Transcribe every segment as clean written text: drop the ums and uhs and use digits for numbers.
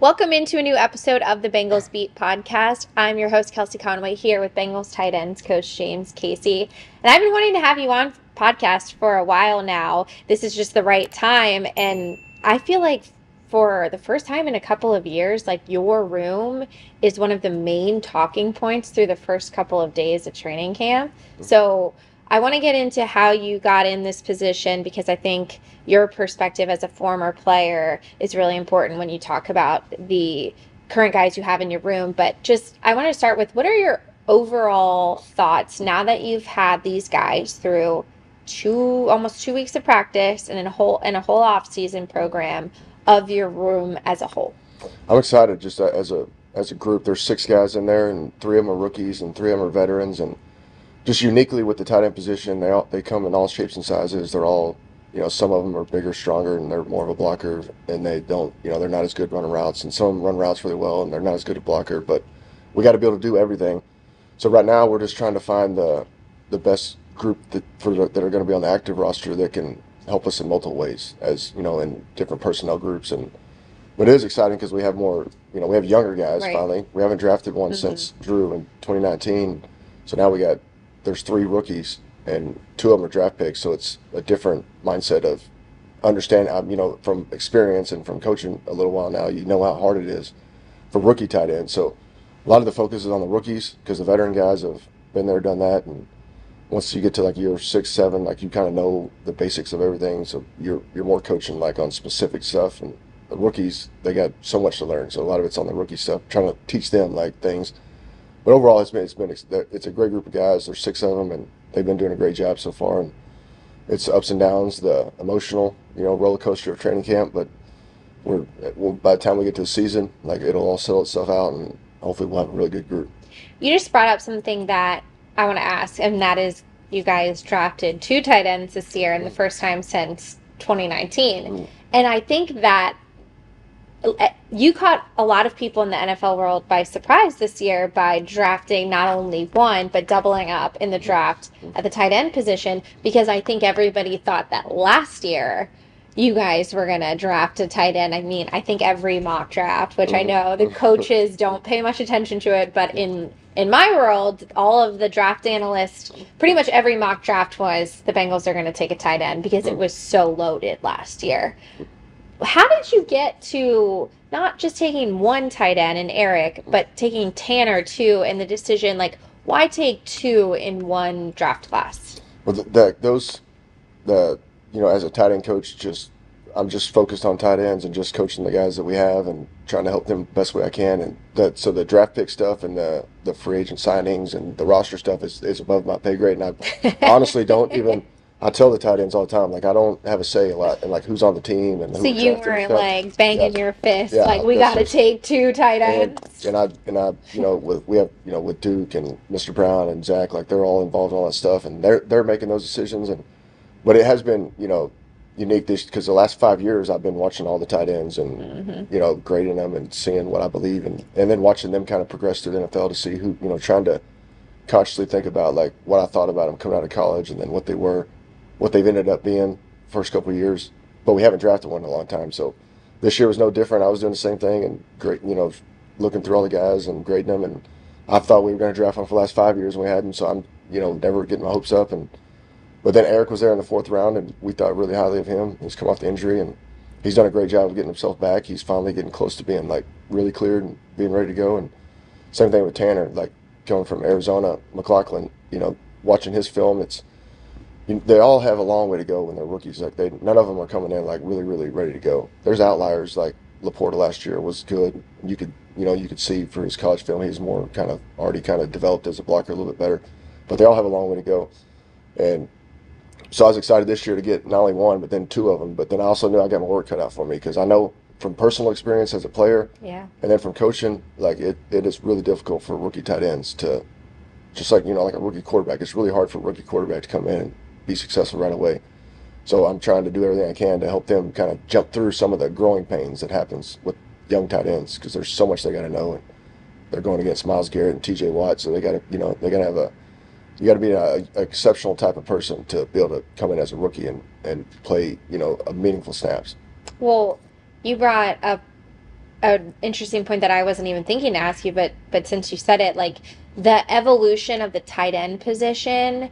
Welcome into a new episode of the Bengals Beat Podcast. I'm your host, Kelsey Conway, here with Bengals tight ends coach James Casey. And I've been wanting to have you on podcast for a while now. This is just the right time. And I feel like for the first time in a couple of years, like your room is one of the main talking points through the first couple of days of training camp. So I want to get into how you got in this position because I think your perspective as a former player is really important when you talk about the current guys you have in your room. But just, I want to start with, what are your overall thoughts now that you've had these guys through almost 2 weeks of practice and a whole off-season program of your room as a whole? I'm excited just as a group. There's 6 guys in there, and 3 of them are rookies and 3 of them are veterans, and just uniquely with the tight end position, they come in all shapes and sizes. They're all, some of them are bigger, stronger, and they're more of a blocker, and they don't, they're not as good running routes, and some of them run routes really well, and they're not as good a blocker, but we got to be able to do everything. So right now we're just trying to find the best group that are going to be on the active roster that can help us in multiple ways, as, in different personnel groups. But it is exciting because we have more, we have younger guys. Right. Finally. We haven't drafted one since Drew in 2019, so now there's 3 rookies, and 2 of them are draft picks, so it's a different mindset of understanding, from experience and from coaching a little while now, how hard it is for rookie tight ends. So a lot of the focus is on the rookies because the veteran guys have been there, done that, and once you get to like year 6, 7, like you kind of know the basics of everything, so you're more coaching like on specific stuff. And the rookies, they got so much to learn, so a lot of it's on the rookie stuff, trying to teach them like things. But overall, it's a great group of guys. There's 6 of them, and they've been doing a great job so far. And it's ups and downs, the emotional, roller coaster of training camp. But by the time we get to the season, like it'll all settle itself out, and hopefully we'll have a really good group. You just brought up something that I want to ask, and that is you guys drafted 2 tight ends this year, and the first time since 2019. And I think that you caught a lot of people in the NFL world by surprise this year by drafting not only 1, but doubling up in the draft at the tight end position, because I think everybody thought that last year you guys were going to draft a tight end. I mean, I think every mock draft, which I know the coaches don't pay much attention to it, but in my world, all of the draft analysts, pretty much every mock draft was the Bengals are going to take a tight end because it was so loaded last year. How did you get to not just taking 1 tight end in Eric, but taking Tanner too, and the decision, like, why take 2 in 1 draft class? Well, as a tight end coach, I'm just focused on tight ends and just coaching the guys that we have and trying to help them the best way I can. And so the draft pick stuff and the free agent signings and the roster stuff is above my pay grade. And I honestly don't even. I tell the tight ends all the time, like, I don't have a say a lot in, like, who's on the team and who. So you weren't, like, banging your fist, like, we got to take 2 tight ends. And I, with Duke and Mr. Brown and Zach, like, they're all involved in all that stuff, and they're making those decisions. But it has been, unique because the last 5 years I've been watching all the tight ends and, grading them and seeing what I believe, and then watching them kind of progress through the NFL to see who, trying to consciously think about, like, what I thought about them coming out of college and then what they've ended up being first couple of years. But we haven't drafted one in a long time, so this year was no different. I was doing the same thing and great, looking through all the guys and grading them, and I thought we were going to draft one for the last 5 years and we hadn't, so I'm never getting my hopes up. But then Eric was there in the 4th round, and we thought really highly of him. He's come off the injury, and he's done a great job of getting himself back. He's finally getting close to being, like, really cleared and being ready to go. And same thing with Tanner, like, coming from Arizona, McLaughlin, watching his film, they all have a long way to go when they're rookies. Like, none of them are coming in, like, really, really ready to go. There's outliers, like Laporta last year was good. You could see for his college film he's more already developed as a blocker a little bit better. But they all have a long way to go. And so I was excited this year to get not only 1, but then 2 of them. But then I also knew I got my work cut out for me because I know from personal experience as a player, and then from coaching, like, it is really difficult for rookie tight ends to, just like, like a rookie quarterback. It's really hard for a rookie quarterback to come in and be successful right away. So I'm trying to do everything I can to help them kind of jump through some of the growing pains that happens with young tight ends, because there's so much they got to know, and they're going against Myles Garrett and T.J. Watt, so they got to, you got to be an exceptional type of person to be able to come in as a rookie and play, meaningful snaps. Well, you brought up an interesting point that I wasn't even thinking to ask you, but since you said it, like the evolution of the tight end position,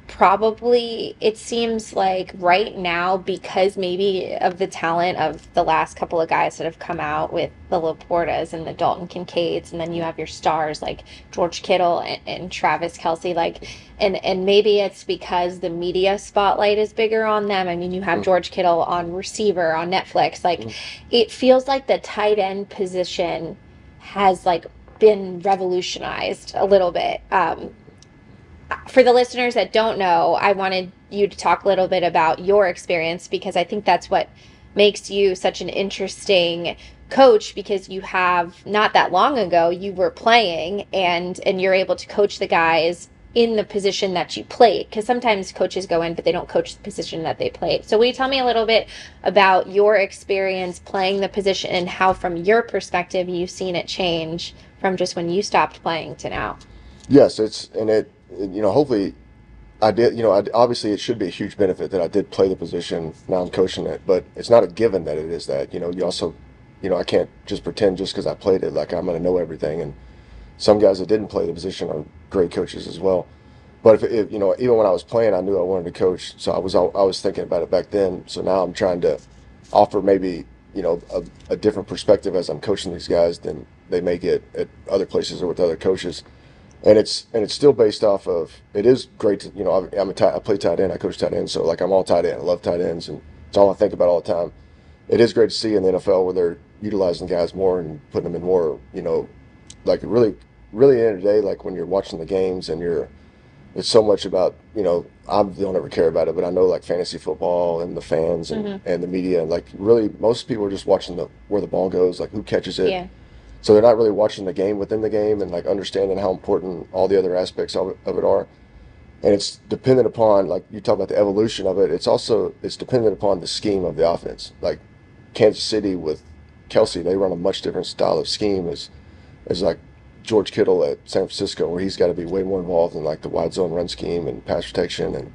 probably it seems like right now, because maybe of the talent of the last couple of guys that have come out with the Laportas and the Dalton Kincaids, and then you have your stars like George Kittle and Travis Kelce, like, and maybe it's because the media spotlight is bigger on them. I mean, you have George Kittle on receiver on Netflix, like it feels like the tight end position has like been revolutionized a little bit. For the listeners that don't know, I wanted you to talk a little bit about your experience, because I think that's what makes you such an interesting coach, because you have, not that long ago, you were playing and you're able to coach the guys in the position that you played, because sometimes coaches go in but they don't coach the position that they played. So will you tell me a little bit about your experience playing the position and how from your perspective you've seen it change from just when you stopped playing to now? Yes, hopefully I did, obviously it should be a huge benefit that I did play the position. Now I'm coaching it, but it's not a given that it is that. You also, I can't just pretend just because I played it like I'm going to know everything. And some guys that didn't play the position are great coaches as well. But if even when I was playing, I knew I wanted to coach, so I was thinking about it back then. So now I'm trying to offer maybe a different perspective as I'm coaching these guys than they may get at other places or with other coaches. And it's still based off of, it is great to, I play tight end, I coach tight end, so like I'm all tight end. I love tight ends, and it's all I think about all the time. It is great to see in the NFL where they're utilizing guys more and putting them in more, like really, really at the end of the day, like when you're watching the games and it's so much about, I don't ever care about it, but I know like fantasy football and the fans and the media, and like really most people are just watching where the ball goes, like who catches it. Yeah. So they're not really watching the game within the game and like understanding how important all the other aspects of it are. And it's dependent upon, like you talk about the evolution of it, it's dependent upon the scheme of the offense. Like Kansas City with Kelce, they run a much different style of scheme as like George Kittle at San Francisco, where he's got to be way more involved in like the wide zone run scheme and pass protection. And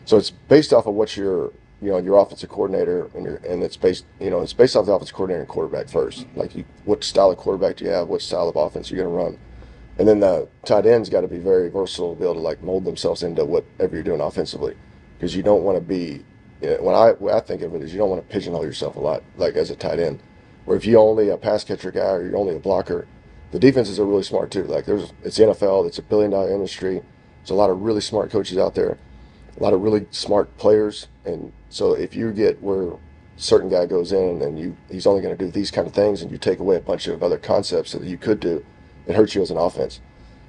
so it's based off of what your offensive coordinator and it's based off the offensive coordinator and quarterback first. Like what style of quarterback do you have? What style of offense are you going to run? And then the tight ends got to be very versatile to be able to like mold themselves into whatever you're doing offensively, because you don't want to be. When I think of it is you don't want to pigeonhole yourself a lot, like as a tight end, where if you're only a pass catcher guy or you're only a blocker, the defenses are really smart too. Like it's the NFL, it's $1 billion industry. There's a lot of really smart coaches out there, a lot of really smart players, and so if you get where a certain guy goes in and he's only going to do these kind of things, and you take away a bunch of other concepts that you could do, it hurts you as an offense.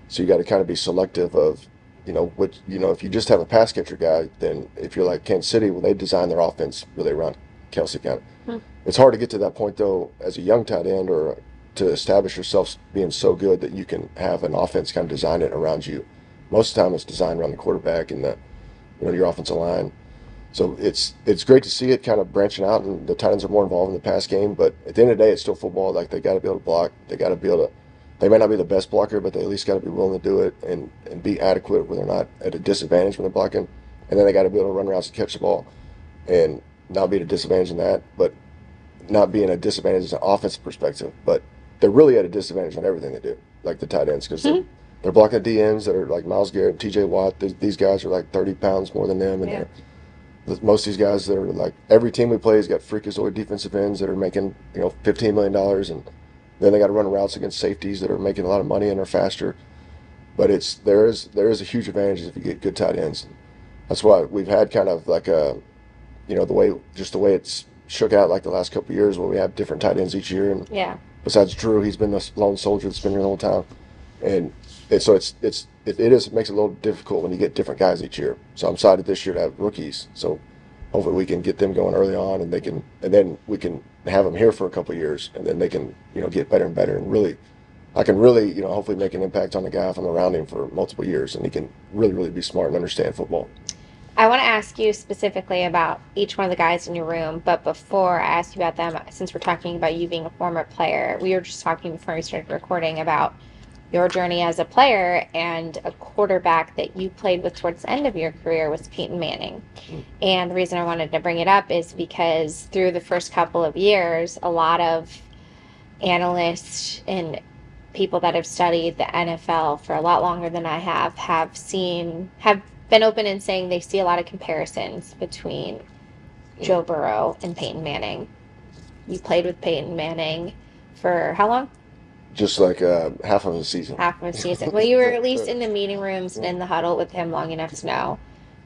So you got to kind of be selective of, if you just have a pass catcher guy, then if you're like Kansas City, when they design their offense really around Kelce kind of. It's hard to get to that point though as a young tight end, or to establish yourself being so good that you can have an offense kind of design it around you. Most of the time it's designed around the quarterback and your offensive line. So it's great to see it kind of branching out, and the tight ends are more involved in the pass game. But at the end of the day, it's still football. Like they got to be able to block. They got to be able to. They may not be the best blocker, but they at least got to be willing to do it and be adequate where they're not at a disadvantage when they're blocking. And then they got to be able to run routes and catch the ball, and not be at a disadvantage in that, but not being a disadvantage as an offensive perspective. But they're really at a disadvantage on everything they do, like the tight ends, because they're blocking the DNs that are like Myles Garrett and T.J. Watt. These guys are like 30 pounds more than them, and most of these guys that are like, every team we play has got freakazoid defensive ends that are making $15 million, and then they got to run routes against safeties that are making a lot of money and are faster. But there is a huge advantage if you get good tight ends. That's why we've had kind of like the way it's shook out like the last couple of years, where we have different tight ends each year. And besides Drew, he's been the lone soldier that's been here the whole time, and so it makes it a little difficult when you get different guys each year. So I'm excited this year to have rookies. So hopefully we can get them going early on, and then we can have them here for a couple of years, and then they can get better and better, and really, I can really hopefully make an impact on the guy if I'm around him for multiple years, and he can really, really be smart and understand football. I want to ask you specifically about each one of the guys in your room, but before I ask you about them, since we're talking about you being a former player, we were just talking before we started recording about your journey as a player, and a quarterback that you played with towards the end of your career was Peyton Manning. And the reason I wanted to bring it up is because through the first couple of years, a lot of analysts and people that have studied the NFL for a lot longer than I have been open in saying they see a lot of comparisons between Joe Burrow and Peyton Manning. You played with Peyton Manning for how long? Just like half of the season. Half of a season. Well, you were at least in the meeting rooms and in the huddle with him long enough to know.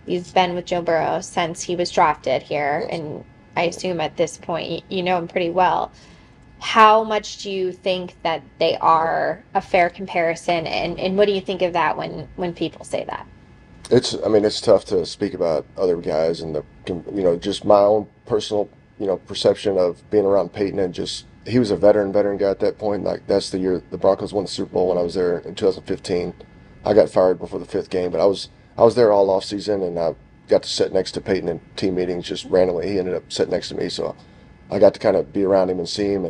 You've been with Joe Burrow since he was drafted here, and I assume at this point you know him pretty well. How much do you think that they are a fair comparison, and what do you think of that when people say that? It's tough to speak about other guys and just my own personal, perception of being around Peyton, and just he was a veteran guy at that point. Like, that's the year the Broncos won the Super Bowl when I was there in 2015. I got fired before the fifth game, but I was there all off season, and I got to sit next to Peyton in team meetings just randomly. He ended up sitting next to me, so I got to kind of be around him and see him,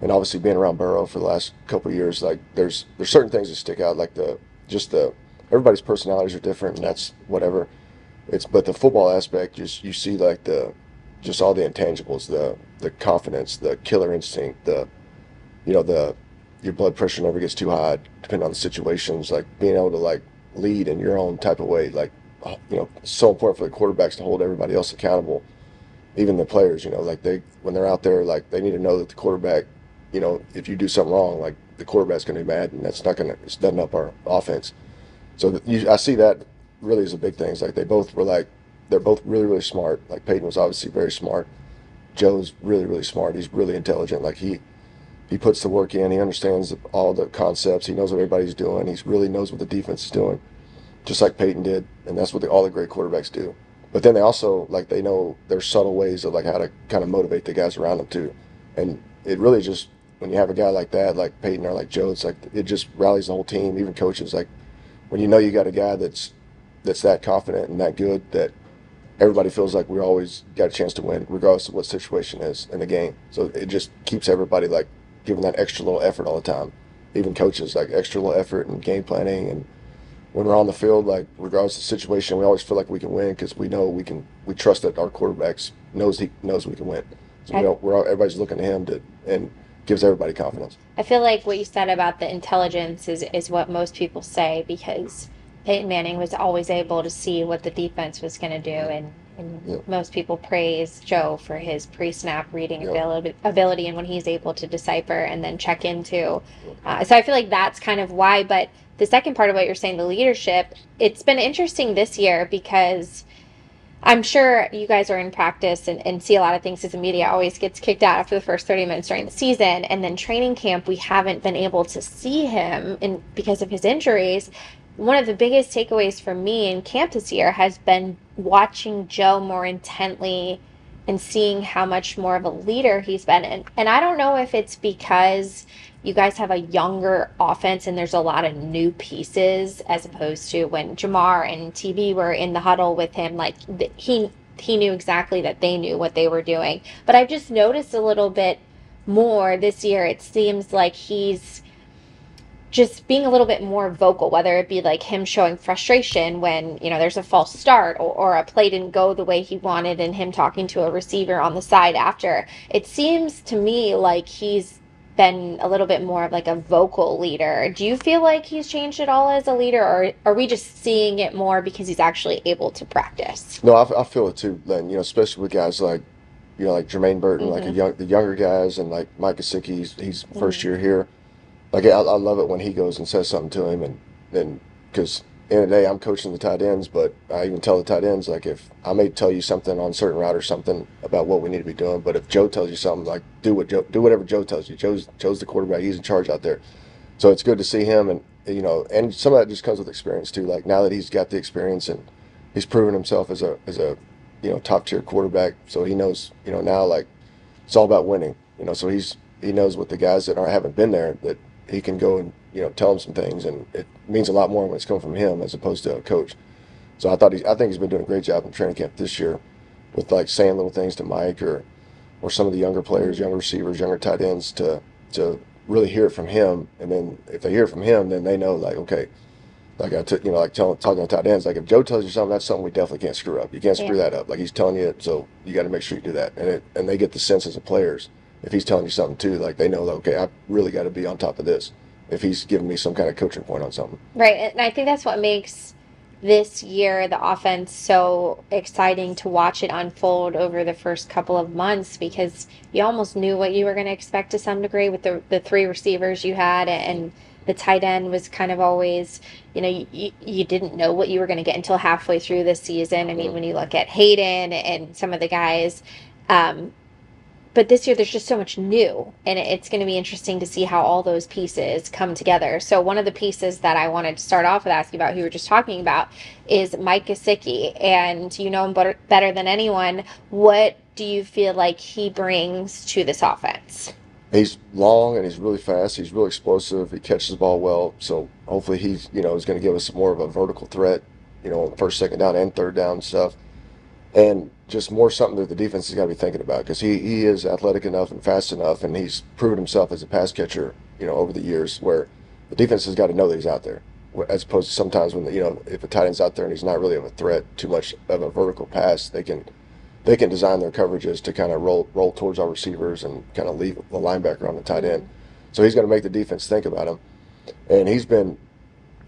and obviously being around Burrow for the last couple of years. Like, there's certain things that stick out, like everybody's personalities are different, and that's whatever. But the football aspect, just you see like just all the intangibles, the confidence, the killer instinct, your blood pressure never gets too high, depending on the situations. Like, being able to like lead in your own type of way, like, it's so important for the quarterbacks to hold everybody else accountable, even the players. Like, when they're out there, like, they need to know that the quarterback, if you do something wrong, like, the quarterback's going to be mad, and it's nothing up our offense. So I see that really as a big thing. It's like they're both really, really smart. Like, Peyton was obviously very smart. Joe's really, really smart. He's really intelligent. Like, he puts the work in. He understands all the concepts. He knows what everybody's doing. He really knows what the defense is doing, just like Peyton did. And that's what all the great quarterbacks do. But then they also, like, they know there's subtle ways of, like, how to kind of motivate the guys around them too. And it really just, when you have a guy like that, like Peyton or like Joe, it's like it just rallies the whole team, even coaches. Like, when you got a guy that's that confident and that good, that everybody feels like we always got a chance to win, regardless of what situation is in the game. So it just keeps everybody like giving that extra little effort all the time. Even coaches, like, extra little effort and game planning. And when we're on the field, like, regardless of the situation, we always feel like we can win because we know we trust that our quarterbacks knows we can win. So everybody's looking to him and gives everybody confidence. I feel like what you said about the intelligence is what most people say, because Peyton Manning was always able to see what the defense was going to do, and Yep. most people praise Joe for his pre-snap reading Yep. ability and when he's able to decipher and then check into. So I feel like that's kind of why. But the second part of what you're saying, the leadership, it's been interesting this year because I'm sure you guys are in practice and see a lot of things, as the media always gets kicked out after the first 30 minutes during the season. And then training camp, we haven't been able to see him because of his injuries. One of the biggest takeaways for me in camp this year has been watching Joe more intently and seeing how much more of a leader he's been. And I don't know if it's because you guys have a younger offense and there's a lot of new pieces, as opposed to when Jamar and TB were in the huddle with him. Like, he knew exactly that they knew what they were doing. But I've just noticed a little bit more this year. It seems like he's just being a little bit more vocal, whether it be like him showing frustration when, there's a false start or a play didn't go the way he wanted, and him talking to a receiver on the side after. It seems to me like he's been a little bit more of like a vocal leader. Do you feel like he's changed at all as a leader, or are we just seeing it more because he's actually able to practice? No, I feel it too, Len. Especially with guys like, like Jermaine Burton, like the younger guys, and like Mike Gesicki, he's first year here. Like, I love it when he goes and says something to him, and because in the end of the day, I'm coaching the tight ends, but I even tell the tight ends, like, if I may tell you something on a certain route or something about what we need to be doing, but if Joe tells you something, like, do whatever Joe tells you. Joe's the quarterback; he's in charge out there. So it's good to see him, and and some of that just comes with experience too. Like, now that he's got the experience and he's proven himself as a top tier quarterback, so he knows now, like, it's all about winning. So he knows what the guys that haven't been there, that he can go and tell them some things, and it means a lot more when it's coming from him as opposed to a coach. So I think he's been doing a great job in training camp this year, with like saying little things to Mike or some of the younger players, younger receivers, younger tight ends to really hear it from him. And then if they hear it from him, then they know, like, okay, like talking to tight ends, like, if Joe tells you something, that's something we definitely can't screw up. You can't screw that up. Like, he's telling you it, so you got to make sure you do that. And they get the sense as the players if he's telling you something too, like they know that, okay, I really got to be on top of this if he's giving me some kind of coaching point on something. Right. And I think that's what makes this year the offense so exciting to watch it unfold over the first couple of months, because you almost knew what you were going to expect to some degree with the three receivers you had, and the tight end was kind of always, you didn't know what you were going to get until halfway through this season. I mean, when you look at Hayden and some of the guys, but this year there's just so much new, and it's going to be interesting to see how all those pieces come together. So one of the pieces that I wanted to start off with asking about, who you were just talking about, is Mike Gesicki, and you know him better than anyone. What do you feel like he brings to this offense? He's long and he's really fast. He's really explosive. He catches the ball well. So hopefully he's is going to give us more of a vertical threat, first, second down, and third down stuff. And just more something that the defense has got to be thinking about, because he is athletic enough and fast enough, and he's proven himself as a pass catcher, over the years, where the defense has got to know that he's out there, as opposed to sometimes when, if a tight end's out there and he's not really of a threat, too much of a vertical pass, they can design their coverages to kind of roll towards our receivers and kind of leave the linebacker on the tight end. So he's going to make the defense think about him. And he's been,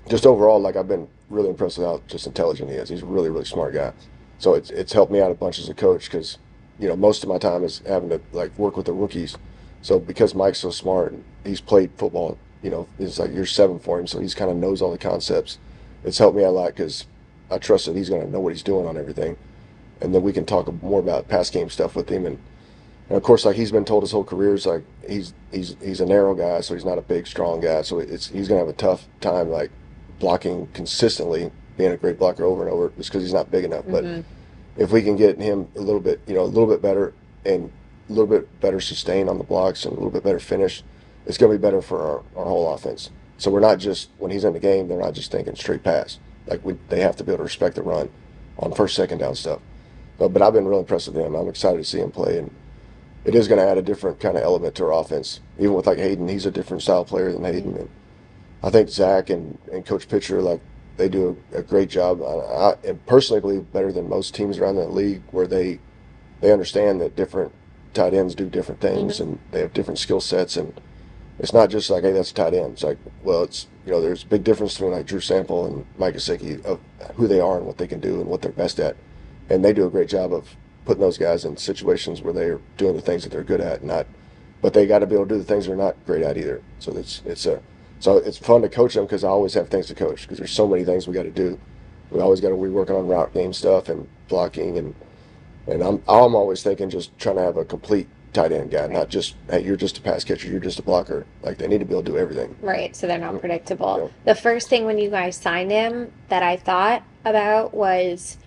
just overall, like, I've been really impressed with how just intelligent he is. He's a really, really smart guy. So it's helped me out a bunch as a coach, because, most of my time is having to, like, work with the rookies. So because Mike's so smart and he's played football, it's like year 7 for him, so he's kind of knows all the concepts. It's helped me out a lot, because I trust that he's going to know what he's doing on everything. And then we can talk more about pass game stuff with him. And of course, like, he's been told his whole career, is like he's a narrow guy, so he's not a big, strong guy. So he's going to have a tough time, like, blocking consistently, being a great blocker over and over, just because he's not big enough. But if we can get him a little bit better, and a little bit better sustain on the blocks and a little bit better finish, it's going to be better for our whole offense. So we're not just, when he's in the game, they're not just thinking straight pass. Like, they have to be able to respect the run on first, second down stuff. But I've been really impressed with him. I'm excited to see him play, and it is going to add a different kind of element to our offense. Even with, like, Hayden, he's a different style player than Hayden. And I think Zach and Coach Pitcher, like, they do a great job. I personally believe better than most teams around the league, where they understand that different tight ends do different things, and they have different skill sets. And it's not just like, hey, that's a tight end. It's like, well, it's, there's a big difference between, like, Drew Sample and Mike Gesicki, of who they are and what they can do and what they're best at. And they do a great job of putting those guys in situations where they're doing the things that they're good at, but they got to be able to do the things they're not great at either. So it's fun to coach them, because I always have things to coach, because there's so many things we got to do. We always got to be working on route game stuff and blocking, and I'm always thinking, just trying to have a complete tight end guy, not just, hey, you're just a pass catcher, you're just a blocker. Like, they need to be able to do everything. Right, so they're not predictable. Yeah. The first thing when you guys signed him that I thought about was,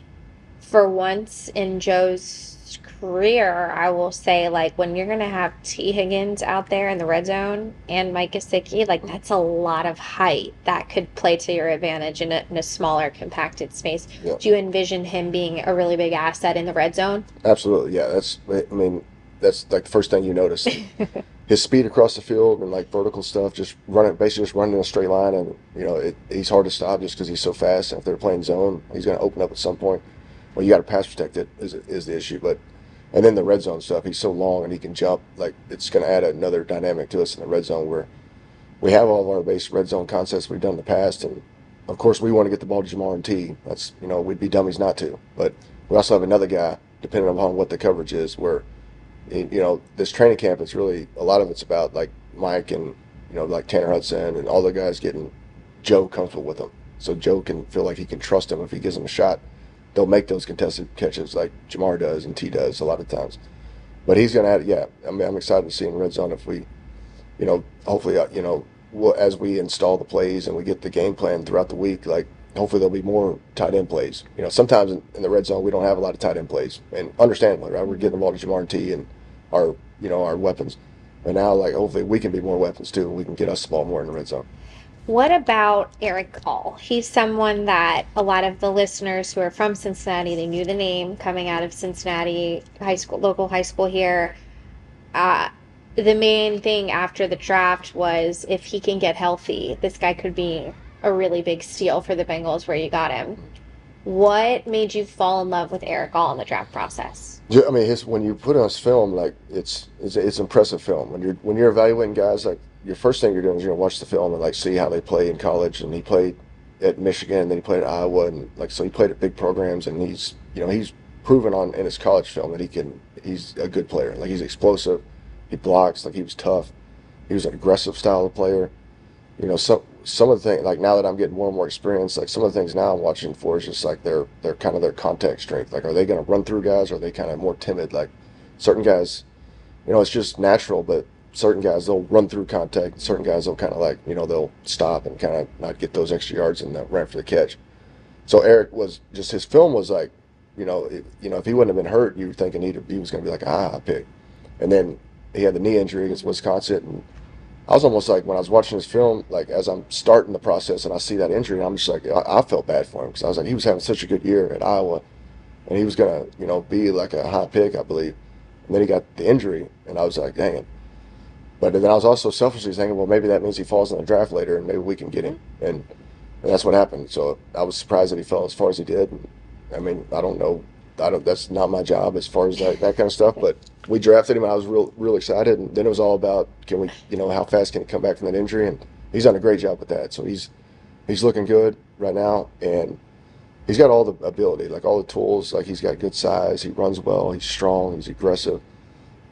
for once in Joe's career, I will say, like, when you're going to have T. Higgins out there in the red zone and Mike Gesicki, like, that's a lot of height that could play to your advantage in a smaller, compacted space. Yeah. Do you envision him being a really big asset in the red zone? Absolutely, yeah. That's like the first thing you notice. His speed across the field and, like, vertical stuff, basically just running in a straight line, and he's hard to stop just because he's so fast. And if they're playing zone, he's going to open up at some point. Well, you got to pass protect it is the issue, and then the red zone stuff. He's so long and he can jump. Like, it's going to add another dynamic to us in the red zone, where we have all of our base red zone concepts we've done in the past, and of course we want to get the ball to Jamar and T. That's, we'd be dummies not to. But we also have another guy, depending upon what the coverage is, where this training camp, it's really, a lot of it's about, like, Mike and like Tanner Hudson and all the guys getting Joe comfortable with them, so Joe can feel like he can trust him if he gives him a shot. They'll make those contested catches like Jamar does and T does a lot of times. But he's going to add, yeah, I mean, I'm excited to see in red zone if we, hopefully, as we install the plays and we get the game plan throughout the week, like, hopefully there'll be more tight end plays. Sometimes in the red zone we don't have a lot of tight end plays, and understandably, right? We're getting the ball to Jamar and T and our weapons. But now, like, hopefully we can be more weapons too, and we can get us the ball more in the red zone. What about Eric Hall? He's someone that a lot of the listeners who are from Cincinnati, they knew the name coming out of Cincinnati high school, local high school here. The main thing after the draft was, if he can get healthy, this guy could be a really big steal for the Bengals where you got him. What made you fall in love with Eric all in the draft process? I mean, when you put on his film, like it's impressive film. When you're evaluating guys, like your first thing you're doing is you're gonna watch the film and like see how they play in college. And he played at Michigan, and then he played at Iowa, and like so he played at big programs, and he's proven in his college film that he's a good player. Like he's explosive, he blocks, like he was tough, he was an aggressive style of player. Some of the things, like now that I'm getting more and more experience, like some of the things now I'm watching for is just like their kind of their contact strength. Like, are they going to run through guys? Or are they kind of more timid? Like certain guys, it's just natural, but certain guys, they'll run through contact. Certain guys, they'll kind of like, they'll stop and kind of not get those extra yards and run for the catch. So Eric was just, his film was like, if he wouldn't have been hurt, you were thinking he was going to be like a high pick. And then he had the knee injury against Wisconsin, and I was almost like, when I was watching his film, like as I'm starting the process and I see that injury, I'm just like, I felt bad for him because I was like, he was having such a good year at Iowa, and he was going to, be like a high pick, I believe. And then he got the injury, and I was like, dang it. But then I was also selfishly thinking, well, maybe that means he falls in the draft later, and maybe we can get him. And that's what happened. So I was surprised that he fell as far as he did. I mean, I don't know. That's not my job as far as that kind of stuff. But we drafted him, and I was real excited. And then it was all about, can we, how fast can he come back from that injury? And he's done a great job with that. So he's looking good right now, and he's got all the ability, like all the tools. Like he's got good size, he runs well, he's strong, he's aggressive.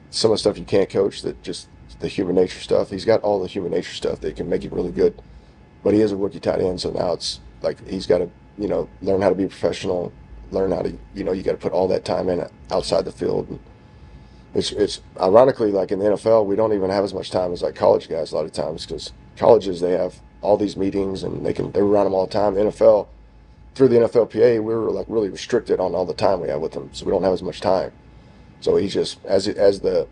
Some of the stuff you can't coach, that just the human nature stuff. He's got all the human nature stuff that can make him really good. But he is a rookie tight end, so now it's like he's got to, learn how to be professional, learn how to, you got to put all that time in outside the field. And it's ironically, like in the NFL, we don't even have as much time as like college guys a lot of times, because colleges, they have all these meetings and they're around them all the time. The NFL, through the NFLPA, we were like really restricted on all the time we have with them, so we don't have as much time. So he's just as the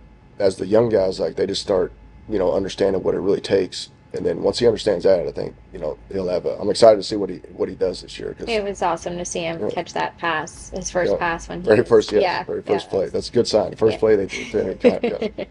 young guys, like they just start, understanding what it really takes. And then once he understands that, I think, he'll have I'm excited to see what he does this year. 'Cause, it was awesome to see him catch that pass, his first pass when he very first play. That's a good sign. First play they did.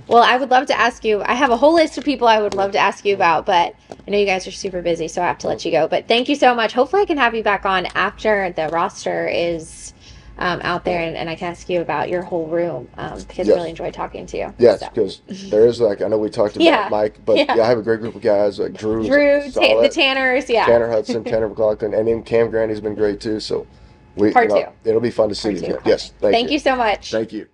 Well, I would love to ask you. I have a whole list of people I would love to ask you about, but I know you guys are super busy, so I have to let you go. But thank you so much. Hopefully I can have you back on after the roster is out there, and I can ask you about your whole room, because I really enjoy talking to you. Yes, because there is, like, I know we talked about Mike, but I have a great group of guys like Drew, the Tanners, Tanner Hudson, Tanner McLaughlin, and then Cam Grandy's been great too. So Part two. It'll be fun to see you again. Yes, thank you so much. Thank you.